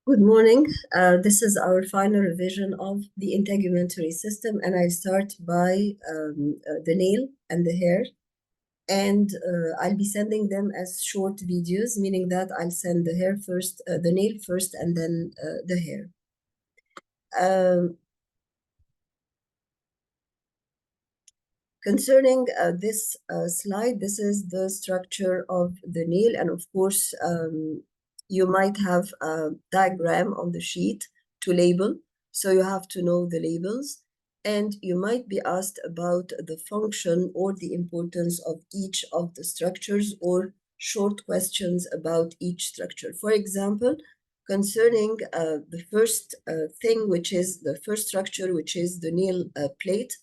Good morning. This is our final revision of the integumentary system, and I'll start by the nail and the hair. And I'll be sending them as short videos, meaning that I'll send the hair first, the nail first, and then the hair. Concerning this slide, this is the structure of the nail, and of course, you might have a diagram on the sheet to label, so you have to know the labels, and you might be asked about the function or the importance of each of the structures or short questions about each structure. For example, concerning the first thing, which is the first structure, which is the nail plate,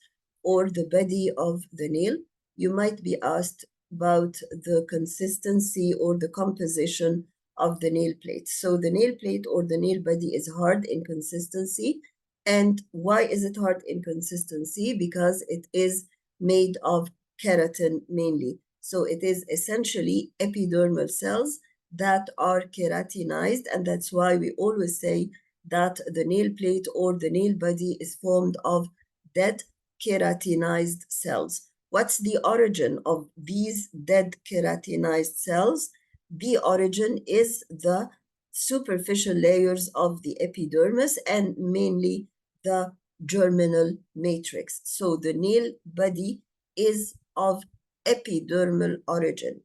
or the body of the nail, you might be asked about the consistency or the composition of the nail plate. So the nail plate or the nail body is hard in consistency. And why is it hard in consistency? Because it is made of keratin mainly. So it is essentially epidermal cells that are keratinized, and that's why we always say that the nail plate or the nail body is formed of dead keratinized cells. What's the origin of these dead keratinized cells? The origin is the superficial layers of the epidermis and mainly the germinal matrix. So the nail body is of epidermal origin.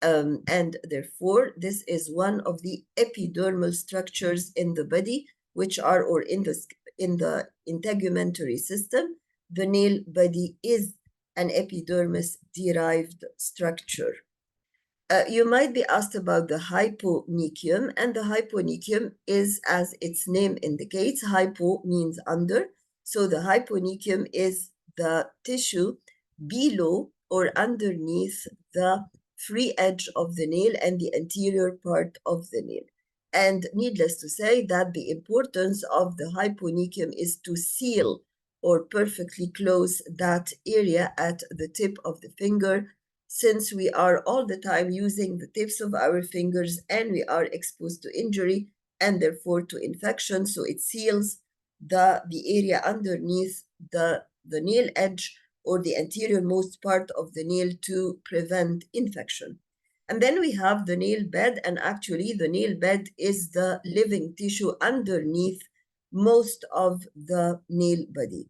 And therefore, this is one of the epidermal structures in the body, which are, or in the integumentary system, the nail body is an epidermis-derived structure. You might be asked about the hyponychium, and the hyponychium is, as its name indicates, hypo means under. So the hyponychium is the tissue below or underneath the free edge of the nail and the anterior part of the nail. And needless to say that the importance of the hyponychium is to seal or perfectly close that area at the tip of the finger, since we are all the time using the tips of our fingers and we are exposed to injury and therefore to infection. So it seals the area underneath the nail edge or the anterior most part of the nail to prevent infection. And then we have the nail bed, and actually the nail bed is the living tissue underneath most of the nail body.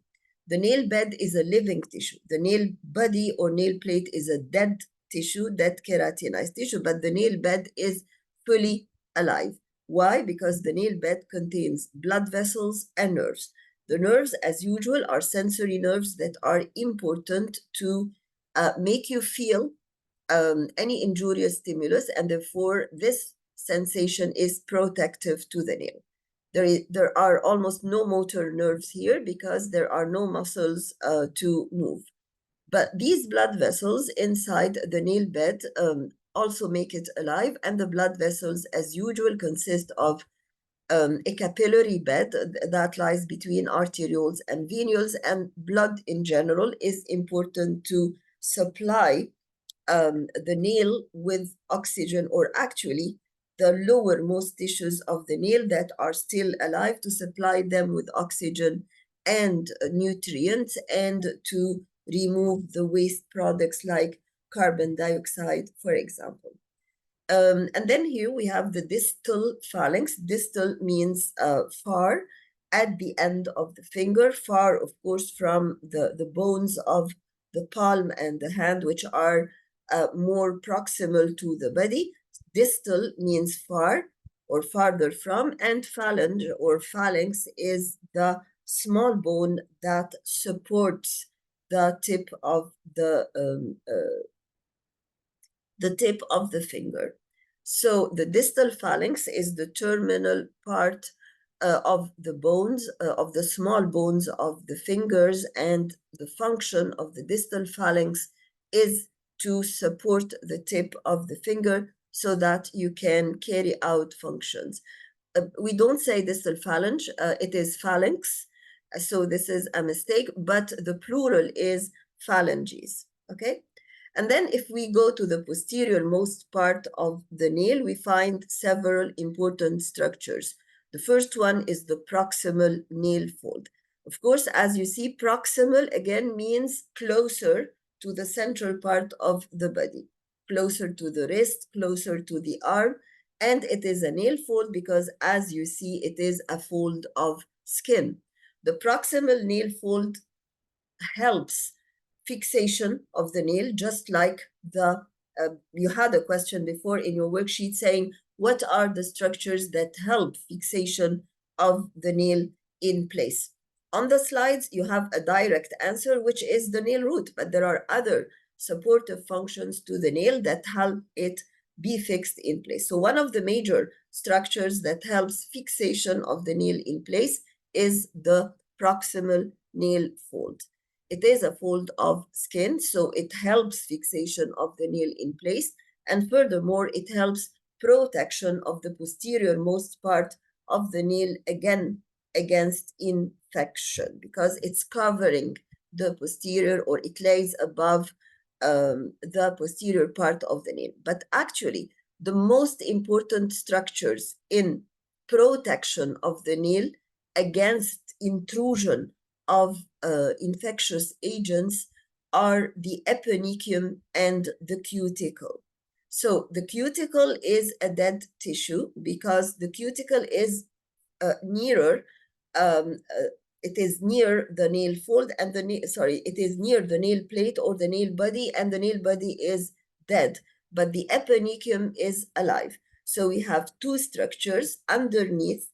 The nail bed is a living tissue. The nail body or nail plate is a dead tissue, dead keratinized tissue, but the nail bed is fully alive. Why? Because the nail bed contains blood vessels and nerves. The nerves, as usual, are sensory nerves that are important to make you feel any injurious stimulus, and therefore this sensation is protective to the nail. There are almost no motor nerves here because there are no muscles to move. But these blood vessels inside the nail bed also make it alive, and the blood vessels, as usual, consist of a capillary bed that lies between arterioles and venules, and blood in general is important to supply the nail with oxygen, or actually the lowermost tissues of the nail that are still alive, to supply them with oxygen and nutrients and to remove the waste products like carbon dioxide, for example. And then here we have the distal phalanx. Distal means far, at the end of the finger, far, of course, from the bones of the palm and the hand, which are more proximal to the body. Distal means far or farther from, and phalange or phalanx is the small bone that supports the tip of the tip of the finger. So the distal phalanx is the terminal part of the bones, of the small bones of the fingers, and the function of the distal phalanx is to support the tip of the finger so that you can carry out functions. We don't say distal phalange, it is phalanx, so this is a mistake, but the plural is phalanges, okay? And then if we go to the posterior most part of the nail, we find several important structures. The first one is the proximal nail fold. Of course, as you see, proximal again means closer to the central part of the body, closer to the wrist, closer to the arm, and it is a nail fold because, as you see, it is a fold of skin. The proximal nail fold helps fixation of the nail, just like you had a question before in your worksheet saying, what are the structures that help fixation of the nail in place? On the slides, you have a direct answer, which is the nail root, but there are other supportive functions to the nail that help it be fixed in place. So one of the major structures that helps fixation of the nail in place is the proximal nail fold. It is a fold of skin, so it helps fixation of the nail in place. And furthermore, it helps protection of the posterior most part of the nail again against infection because it's covering the posterior, or it lays above the posterior part of the nail. But actually, the most important structures in protection of the nail against intrusion of infectious agents are the eponychium and the cuticle. So the cuticle is a dead tissue because the cuticle is nearer, it is near the nail fold and it is near the nail plate or the nail body, and the nail body is dead, but the eponychium is alive. So we have two structures underneath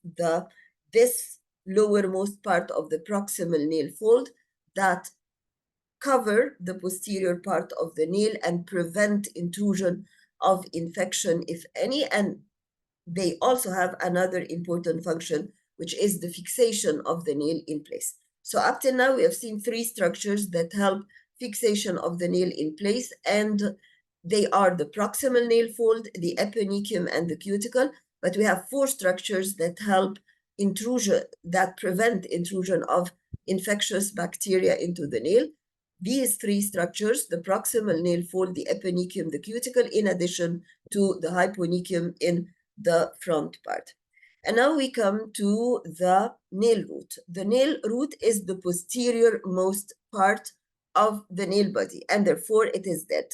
this lowermost part of the proximal nail fold that cover the posterior part of the nail and prevent intrusion of infection, if any. And they also have another important function, which is the fixation of the nail in place. So up till now, we have seen three structures that help fixation of the nail in place, and they are the proximal nail fold, the eponychium, and the cuticle. But we have four structures that help that prevent intrusion of infectious bacteria into the nail. These three structures, the proximal nail fold, the eponychium, the cuticle, in addition to the hyponychium in the front part. And now we come to the nail root. The nail root is the posterior most part of the nail body, and therefore it is dead.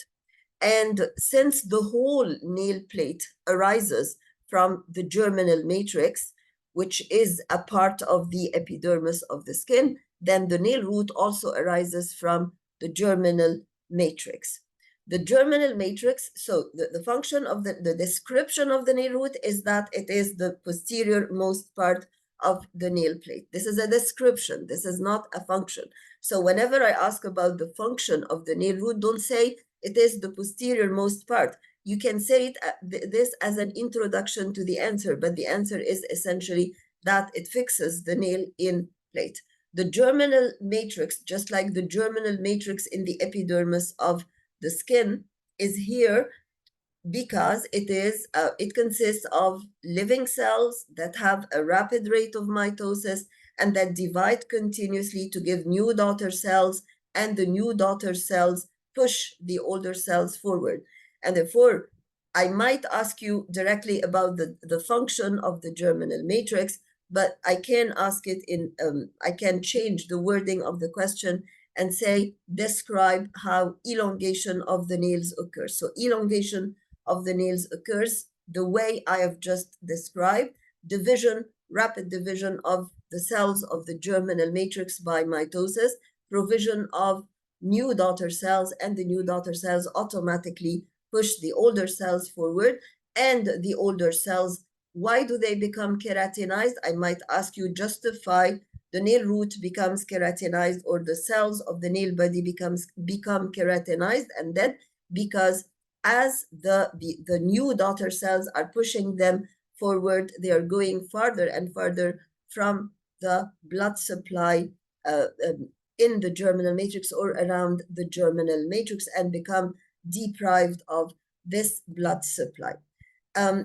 And since the whole nail plate arises from the germinal matrix, which is a part of the epidermis of the skin, then the nail root also arises from the germinal matrix. The germinal matrix, so the function of the description of the nail root is that it is the posterior most part of the nail plate. This is a description. This is not a function. So whenever I ask about the function of the nail root, don't say it is the posterior most part. You can say this as an introduction to the answer, but the answer is essentially that it fixes the nail in place. The germinal matrix, just like the germinal matrix in the epidermis of the skin, is here because it consists of living cells that have a rapid rate of mitosis and that divide continuously to give new daughter cells, and the new daughter cells push the older cells forward. And therefore, I might ask you directly about the function of the germinal matrix, but I can ask it I can change the wording of the question and say, describe how elongation of the nails occurs. So elongation of the nails occurs the way I have just described: division, rapid division of the cells of the germinal matrix by mitosis, provision of new daughter cells, and the new daughter cells automatically push the older cells forward. And the older cells, why do they become keratinized? I might ask you, justify the nail root becomes keratinized, or the cells of the nail body become keratinized. And then because as the new daughter cells are pushing them forward, they are going farther and farther from the blood supply in the germinal matrix or around the germinal matrix, and become deprived of this blood supply.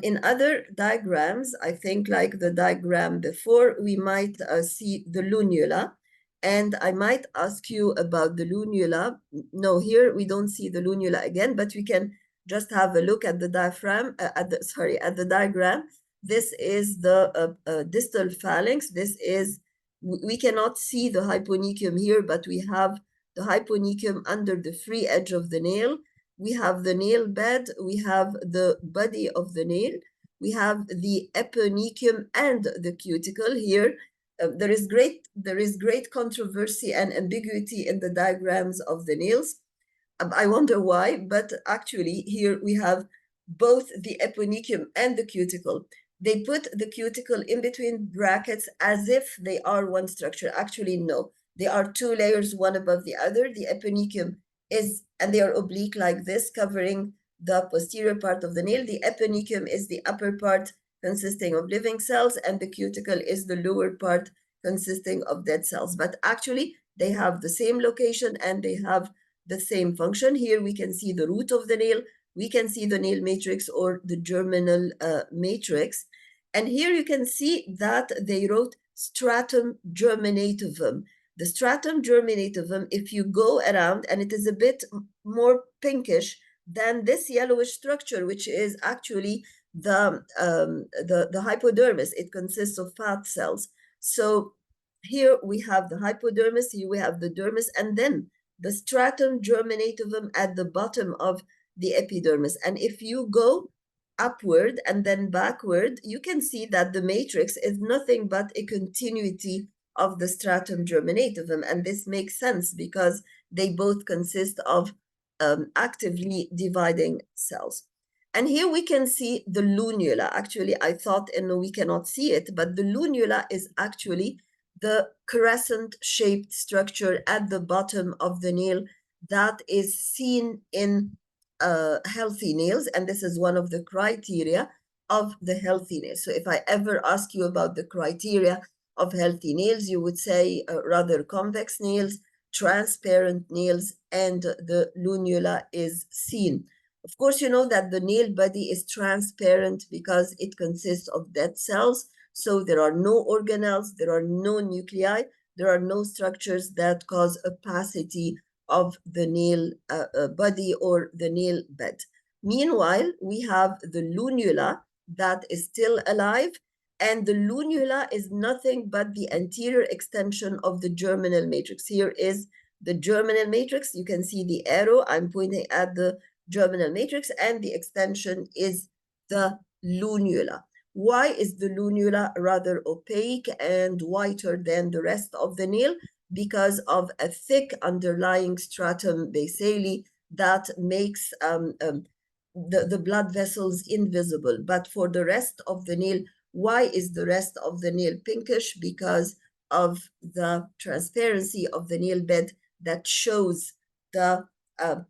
In other diagrams, I think like the diagram before, we might see the lunula, and I might ask you about the lunula. No, here we don't see the lunula again, but we can just have a look at the diagram, at the diagram. This is the distal phalanx. This is, we cannot see the hyponychium here, but we have the hyponychium under the free edge of the nail. We have the nail bed. We have the body of the nail. We have the eponychium and the cuticle here. There is great controversy and ambiguity in the diagrams of the nails. I wonder why, but actually here we have both the eponychium and the cuticle. They put the cuticle in between brackets as if they are one structure. Actually, no. They are two layers, one above the other. The eponychium is, and they are oblique like this, covering the posterior part of the nail. The eponychium is the upper part consisting of living cells, and the cuticle is the lower part consisting of dead cells. But actually, they have the same location and they have the same function. Here we can see the root of the nail. We can see the nail matrix or the germinal matrix. And here you can see that they wrote stratum germinativum. The stratum germinativum, if you go around, and it is a bit more pinkish than this yellowish structure, which is actually the hypodermis. It consists of fat cells. So here we have the hypodermis, here we have the dermis, and then the stratum germinativum at the bottom of the epidermis. And if you go upward and then backward, you can see that the matrix is nothing but a continuity of the stratum germinativum. And this makes sense because they both consist of actively dividing cells. And here we can see the lunula. Actually, I thought, and we cannot see it, but the lunula is actually the crescent-shaped structure at the bottom of the nail that is seen in healthy nails, and this is one of the criteria of the healthy nails. So if I ever ask you about the criteria of healthy nails, you would say rather convex nails, transparent nails, and the lunula is seen. Of course, you know that the nail body is transparent because it consists of dead cells. So there are no organelles, there are no nuclei, there are no structures that cause opacity of the nail body or the nail bed. Meanwhile, we have the lunula that is still alive, and the lunula is nothing but the anterior extension of the germinal matrix. Here is the germinal matrix. You can see the arrow. I'm pointing at the germinal matrix, and the extension is the lunula. Why is the lunula rather opaque and whiter than the rest of the nail? Because of a thick underlying stratum basale that makes the blood vessels invisible. But for the rest of the nail, why is the rest of the nail pinkish? Because of the transparency of the nail bed that shows the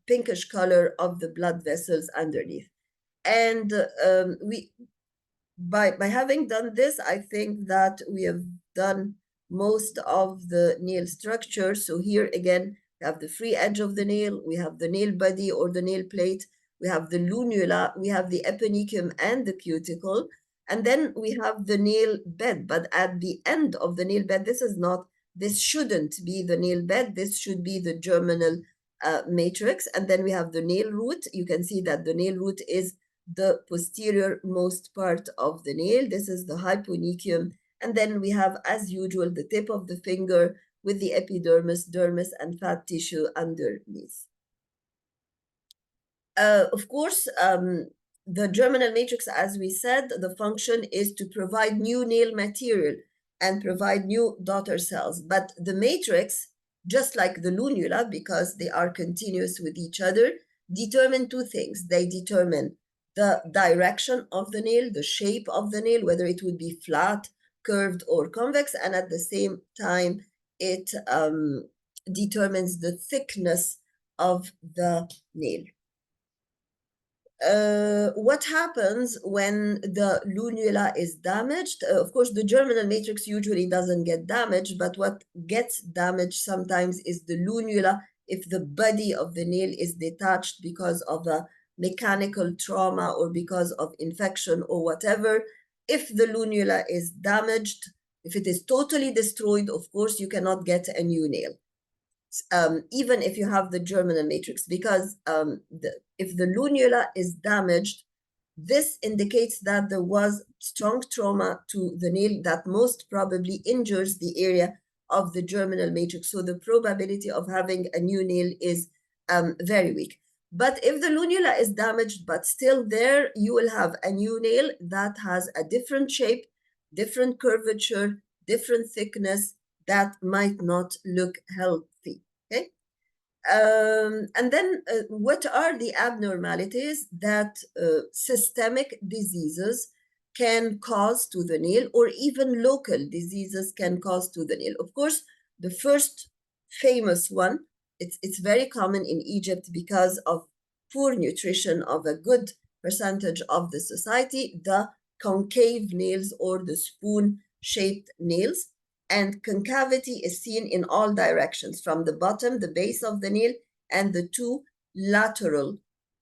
pinkish color of the blood vessels underneath. And by having done this, I think that we have done most of the nail structure. So here again, we have the free edge of the nail, we have the nail body or the nail plate, we have the lunula, we have the eponychium and the cuticle, and then we have the nail bed. But at the end of the nail bed, this shouldn't be the nail bed, this should be the germinal matrix. And then we have the nail root. You can see that the nail root is the posterior most part of the nail. This is the hyponychium. And then we have, as usual, the tip of the finger with the epidermis, dermis, and fat tissue underneath. Of course, the germinal matrix, as we said, the function is to provide new nail material and provide new daughter cells. But the matrix, just like the lunula, because they are continuous with each other, determine two things. They determine the direction of the nail, the shape of the nail, whether it would be flat, curved, or convex, and at the same time, it determines the thickness of the nail. What happens when the lunula is damaged? Of course, the germinal matrix usually doesn't get damaged, but what gets damaged sometimes is the lunula if the body of the nail is detached because of a mechanical trauma or because of infection or whatever. If the lunula is damaged, if it is totally destroyed, of course, you cannot get a new nail. Even if you have the germinal matrix, because if the lunula is damaged, This indicates that there was strong trauma to the nail that most probably injures the area of the germinal matrix. So the probability of having a new nail is very weak. But if the lunula is damaged but still there, you will have a new nail that has a different shape, different curvature, different thickness that might not look healthy. Okay. And then what are the abnormalities that systemic diseases can cause to the nail, or even local diseases can cause to the nail? Of course, the first famous one, it's very common in Egypt because of poor nutrition of a good percentage of the society, the concave nails or the spoon-shaped nails. And concavity is seen in all directions, from the bottom, the base of the nail, and the two lateral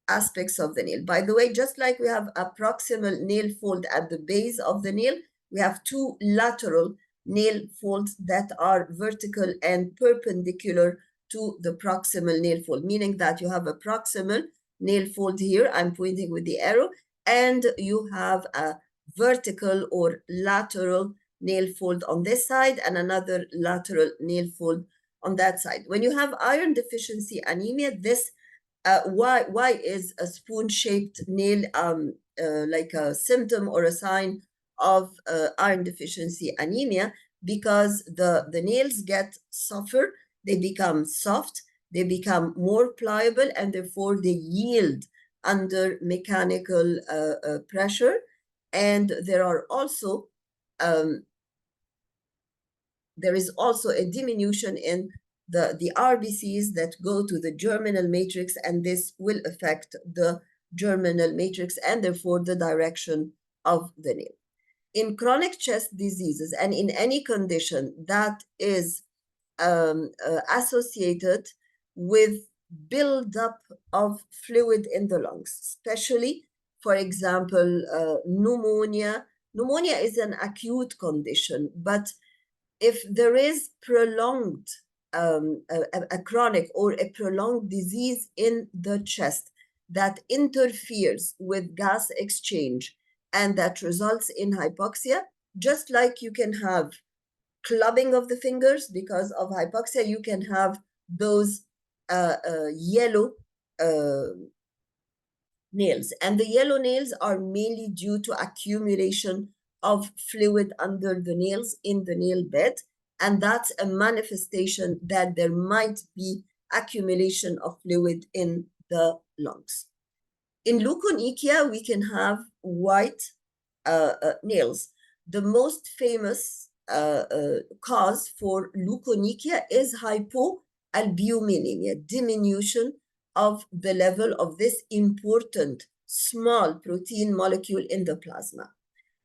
aspects of the nail. By the way, just like we have a proximal nail fold at the base of the nail, we have two lateral nail folds that are vertical and perpendicular to the proximal nail fold, meaning that you have a proximal nail fold here, I'm pointing with the arrow, and you have a vertical or lateral nail fold on this side and another lateral nail fold on that side. When you have iron deficiency anemia, this why is a spoon-shaped nail like a symptom or a sign of iron deficiency anemia? Because the nails get softer, they become soft, they become more pliable, and therefore they yield under mechanical pressure. And there is also a diminution in the RBCs that go to the germinal matrix, and this will affect the germinal matrix and therefore the direction of the nail. In chronic chest diseases and in any condition that is associated with buildup of fluid in the lungs, especially, for example, pneumonia. Pneumonia is an acute condition, but if there is prolonged, a chronic or a prolonged disease in the chest that interferes with gas exchange and that results in hypoxia, just like you can have clubbing of the fingers because of hypoxia, you can have those yellow nails. And the yellow nails are mainly due to accumulation of fluid under the nails in the nail bed. And that's a manifestation that there might be accumulation of fluid in the lungs. In leukonychia, we can have white nails. The most famous cause for leukonychia is hypoalbuminemia, diminution of the level of this important small protein molecule in the plasma.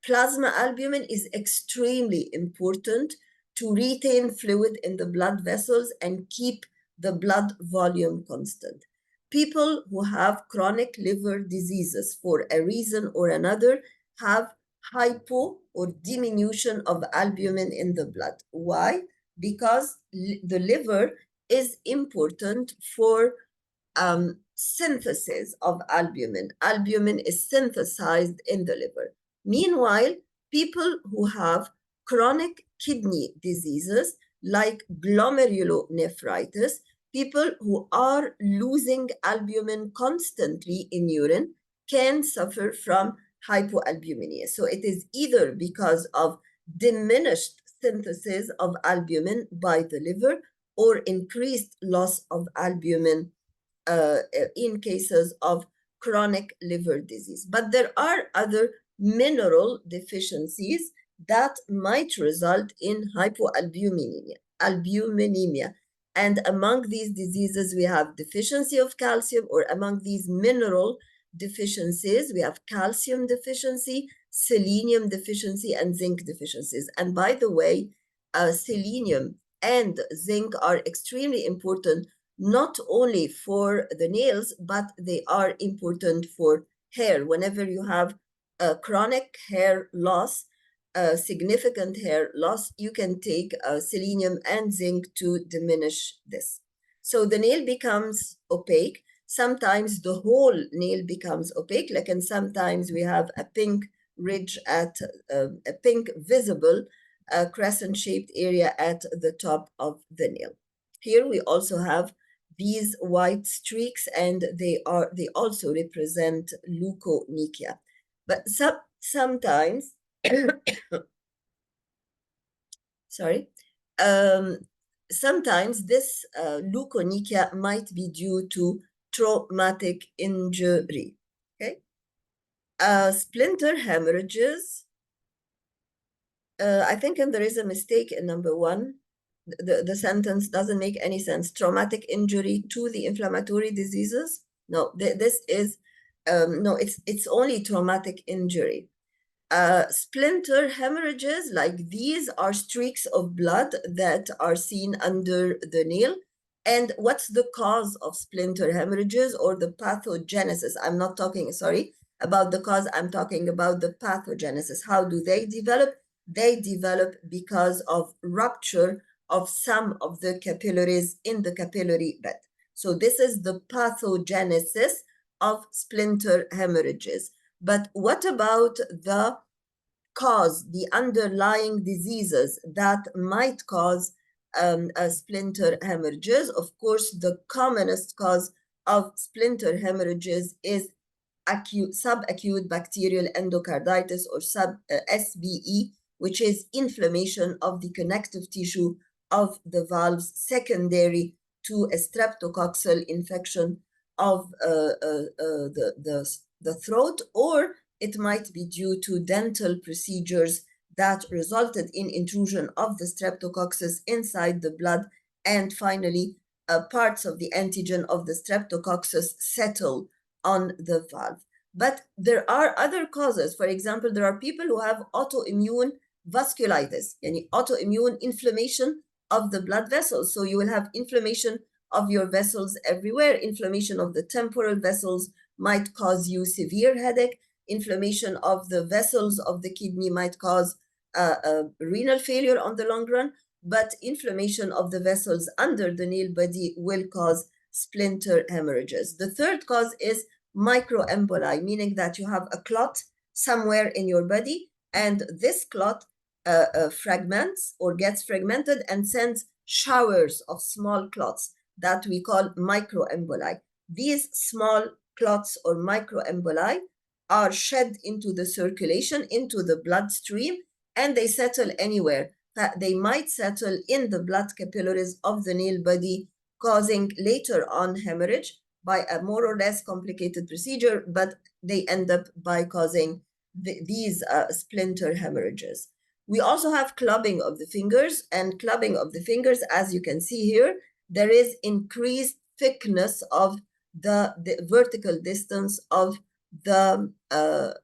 Plasma albumin is extremely important to retain fluid in the blood vessels and keep the blood volume constant. People who have chronic liver diseases for a reason or another have hypo or diminution of albumin in the blood. Why? Because the liver is important for synthesis of albumin. Albumin is synthesized in the liver. Meanwhile, people who have chronic kidney diseases like glomerulonephritis, people who are losing albumin constantly in urine, can suffer from hypoalbuminemia. So it is either because of diminished synthesis of albumin by the liver or increased loss of albumin in cases of chronic liver disease. But there are other mineral deficiencies that might result in albuminemia. And among these diseases, we have deficiency of calcium, or among these mineral deficiencies, we have calcium deficiency, selenium deficiency, and zinc deficiencies. And by the way, selenium and zinc are extremely important not only for the nails, but they are important for hair. Whenever you have a chronic hair loss, significant hair loss, you can take selenium and zinc to diminish this. So the nail becomes opaque. Sometimes the whole nail becomes opaque, like, and sometimes we have a pink ridge at a pink visible crescent-shaped area at the top of the nail. Here we also have these white streaks, and they also represent leukonychia. But sometimes, sorry, um, sometimes this leukonychia might be due to traumatic injury. Okay, splinter hemorrhages. I think there is a mistake in number one. The sentence doesn't make any sense. Traumatic injury to the inflammatory diseases? No, this is no. It's only traumatic injury. Splinter hemorrhages, like these, are streaks of blood that are seen under the nail. And what's the cause of splinter hemorrhages, or the pathogenesis? I'm not talking, sorry, about the cause. I'm talking about the pathogenesis. How do they develop? They develop because of rupture of some of the capillaries in the capillary bed. So this is the pathogenesis of splinter hemorrhages. But what about the cause, the underlying diseases that might cause splinter hemorrhages? Of course, the commonest cause of splinter hemorrhages is subacute bacterial endocarditis, or SBE, which is inflammation of the connective tissue of the valves secondary to a streptococcal infection of the throat, or it might be due to dental procedures that resulted in intrusion of the streptococcus inside the blood, and finally parts of the antigen of the streptococcus settle on the valve. But there are other causes. For example, there are people who have autoimmune vasculitis, yani autoimmune inflammation of the blood vessels. So you will have inflammation of your vessels everywhere. Inflammation of the temporal vessels might cause you severe headache. Inflammation of the vessels of the kidney might cause renal failure on the long run. But inflammation of the vessels under the nail body will cause splinter hemorrhages. The third cause is microemboli, meaning that you have a clot somewhere in your body, and this clot fragments or gets fragmented and sends showers of small clots that we call microemboli. These small clots or microemboli are shed into the circulation, into the bloodstream, and they settle anywhere. They might settle in the blood capillaries of the nail body, causing later on hemorrhage by a more or less complicated procedure, but they end up by causing these splinter hemorrhages. We also have clubbing of the fingers, and clubbing of the fingers, as you can see here, there is increased thickness of the vertical distance of the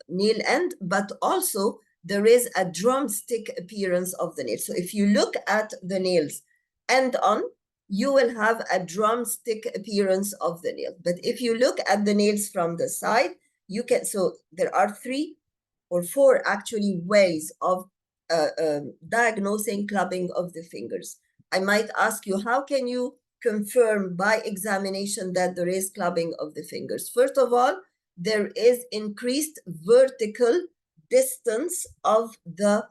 nail end, but also there is a drumstick appearance of the nail. So if you look at the nails end on, you will have a drumstick appearance of the nail. But if you look at the nails from the side, you can, so there are 3 or 4 actually ways of diagnosing clubbing of the fingers. I might ask you, how can you confirm by examination that there is clubbing of the fingers? First of all, there is increased vertical distance of the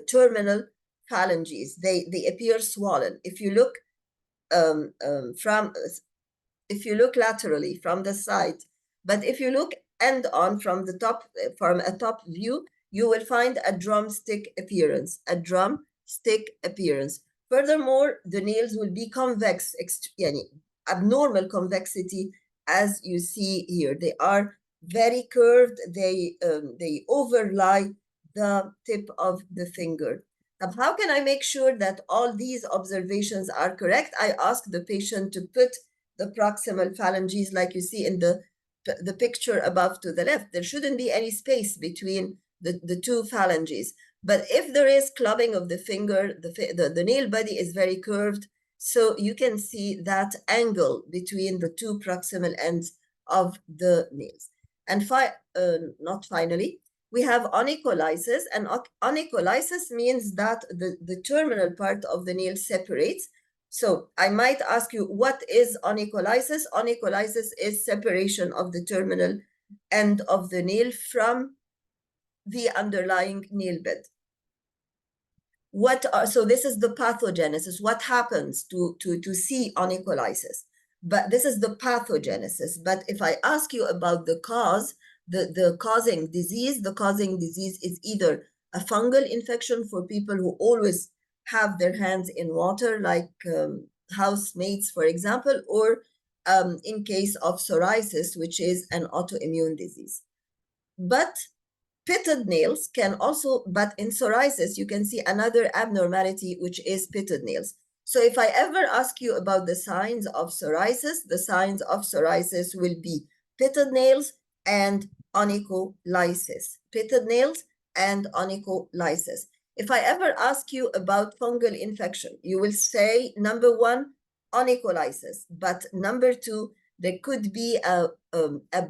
terminal phalanges. They appear swollen. If you look if you look laterally from the side, but if you look end on from the top, from a top view, you will find a drumstick appearance, Furthermore, the nails will be convex, abnormal convexity, as you see here. They are very curved. They overlie the tip of the finger. Now, how can I make sure that all these observations are correct? I ask the patient to put the proximal phalanges, like you see in the picture above to the left. There shouldn't be any space between the 2 phalanges. But if there is clubbing of the finger, the nail body is very curved, so you can see that angle between the 2 proximal ends of the nails. And not finally, we have onycholysis, and onycholysis means that the terminal part of the nail separates. So I might ask you, what is onycholysis? Onycholysis is separation of the terminal end of the nail from the underlying nail bed. So this is the pathogenesis, what happens to see onycholysis. But this is the pathogenesis. But if I ask you about the cause, the causing disease is either a fungal infection for people who always have their hands in water, like housemates, for example, or in case of psoriasis, which is an autoimmune disease. But pitted nails can also, but in psoriasis, you can see another abnormality, which is pitted nails. So if I ever ask you about the signs of psoriasis, the signs of psoriasis will be pitted nails and onycholysis. Pitted nails and onycholysis. If I ever ask you about fungal infection, you will say, number one, onycholysis, but number two, there could be a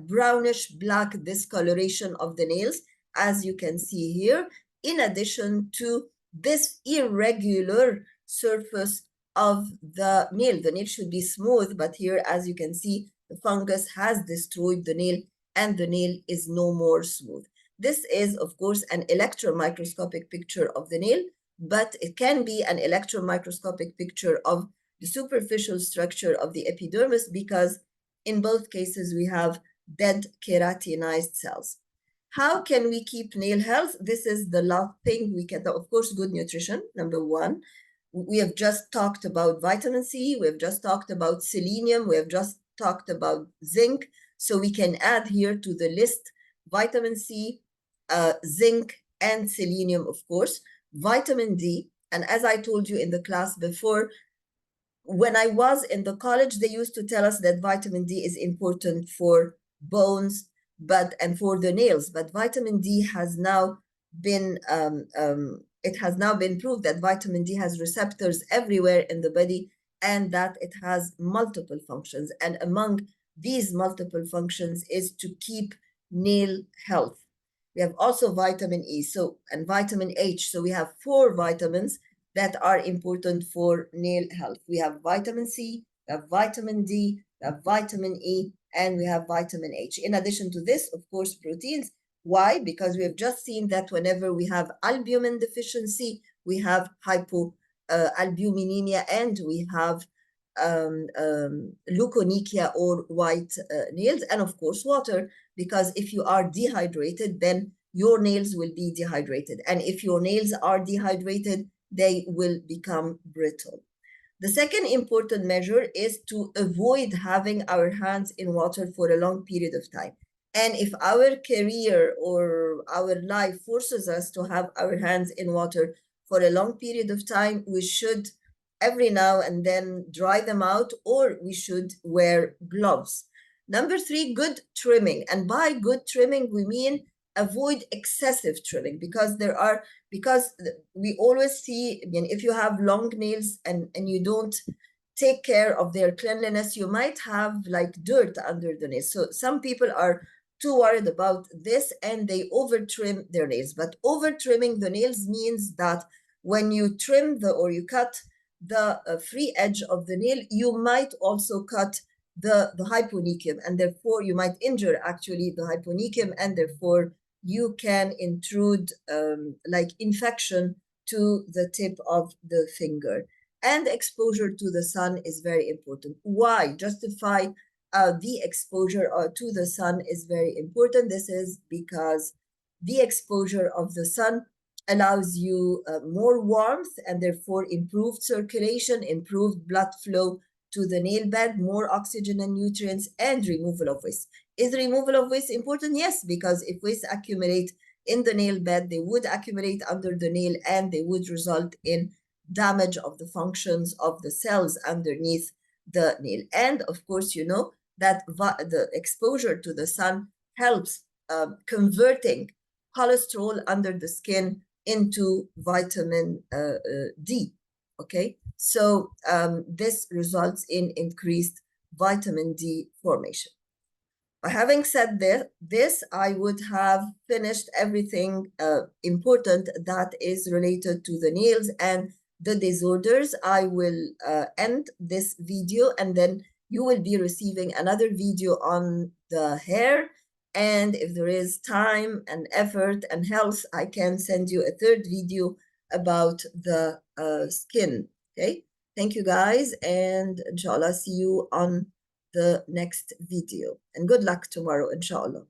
brownish black discoloration of the nails, as you can see here, in addition to this irregular surface of the nail. The nail should be smooth, but here, as you can see, the fungus has destroyed the nail and the nail is no more smooth. This is, of course, an electron microscopic picture of the nail, but it can be an electron microscopic picture of the superficial structure of the epidermis, because in both cases we have dead keratinized cells. How can we keep nail health? This is the last thing we can do. Of course, good nutrition, number one. We have just talked about vitamin C. We have just talked about selenium. We have just talked about zinc. So we can add here to the list vitamin C, zinc, and selenium, of course. Vitamin D. And as I told you in the class before, when I was in the college, they used to tell us that vitamin D is important for bones, and for the nails. But vitamin D has now been it has now been proved that vitamin D has receptors everywhere in the body, and that it has multiple functions. And among these multiple functions is to keep nail health. We have also vitamin E, and vitamin H. So we have 4 vitamins that are important for nail health. We have vitamin C, we have vitamin D, we have vitamin E, and we have vitamin H. In addition to this, of course, proteins. Why? Because we have just seen that whenever we have albumin deficiency, we have hypoalbuminemia, and we have leukonychia or white nails, and of course water, because if you are dehydrated, then your nails will be dehydrated, and if your nails are dehydrated, they will become brittle. The second important measure is to avoid having our hands in water for a long period of time. And if our career or our life forces us to have our hands in water for a long period of time, we should every now and then dry them out, or we should wear gloves. Number 3, good trimming. And by good trimming, we mean avoid excessive trimming, because we always see, if you have long nails and you don't take care of their cleanliness, you might have like dirt under the nails. So some people are too worried about this and they over trim their nails. But over trimming the nails means that when you trim or you cut the free edge of the nail, you might also cut the hyponychium, and therefore you might injure actually the hyponychium, and therefore you can intrude like infection to the tip of the finger. And exposure to the sun is very important. Why? Justify the exposure to the sun is very important. This is because the exposure of the sun allows you more warmth, and therefore improved circulation, improved blood flow to the nail bed, more oxygen and nutrients, and removal of waste. Is removal of waste important? Yes, because if waste accumulate in the nail bed, they would accumulate under the nail, and they would result in damage of the functions of the cells underneath the nail. And of course, you know that the exposure to the sun helps converting cholesterol under the skin into vitamin D. Okay, so this results in increased vitamin D formation. By having said this, I would have finished everything important that is related to the nails and the disorders, I will end this video, and then you will be receiving another video on the hair. And if there is time and effort and health, I can send you a third video about the skin. Okay, thank you guys, and inshallah see you on the next video, and good luck tomorrow inshallah.